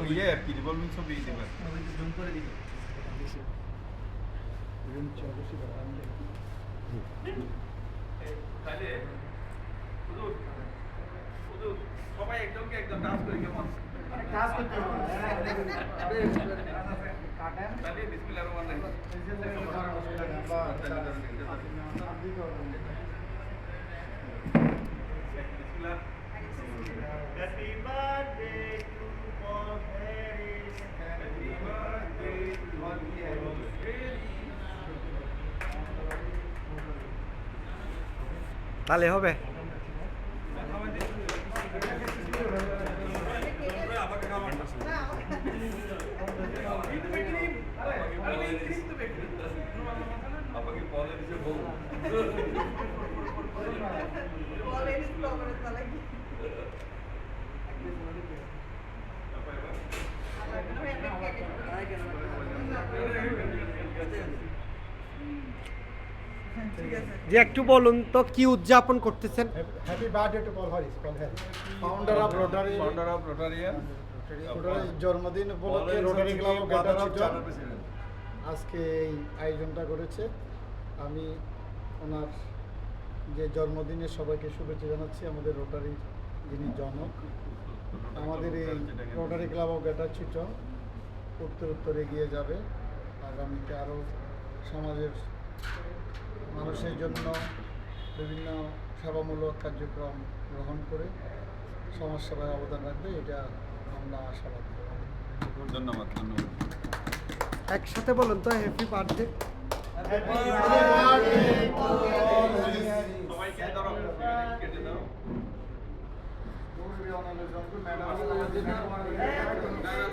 ইয়ে কি রিভলভিং ছবি দিবে জুম করে দিই তাহলে হুজুর হুজুর সবাই একদমকে একদম ডান্স করে কেমন কাজ করতে হবে কাটেন তাহলে বিসমিল্লাহির রহমানির রহিম Happy birthday to Paul Harris. Happy birthday to Paul Harris. তাহলে হবে যে একটু বলুন তো কি উদযাপন করতেছেন happy birthday to Paul Harris founder of rotary rotary জন্মদিন উপলক্ষে রোটারি ক্লাব অফ গ্রেটার আজকে এই আয়োজনটা করেছে আমি ওনার যে জন্মদিনে সবাইকে শুভেচ্ছা জানাচ্ছি আমাদের রোটারির যিনি জনক আমাদের এই রোটারি ক্লাব অফ গ্রেটার চিটং উত্তর এগিয়ে যাবে আগামীতে আরও সমাজের মানুষের জন্য বিভিন্ন সেবামূলক কার্যক্রম গ্রহণ করে সমাজসেবায় অবদান রাখবে এটা আমরা আশাবাদ করি ধন্যবাদ ধন্যবাদ একসাথে বলুন তো হ্যাপি বার্থডে সবাইকে ধরো কেটে দাও ম্যাডাম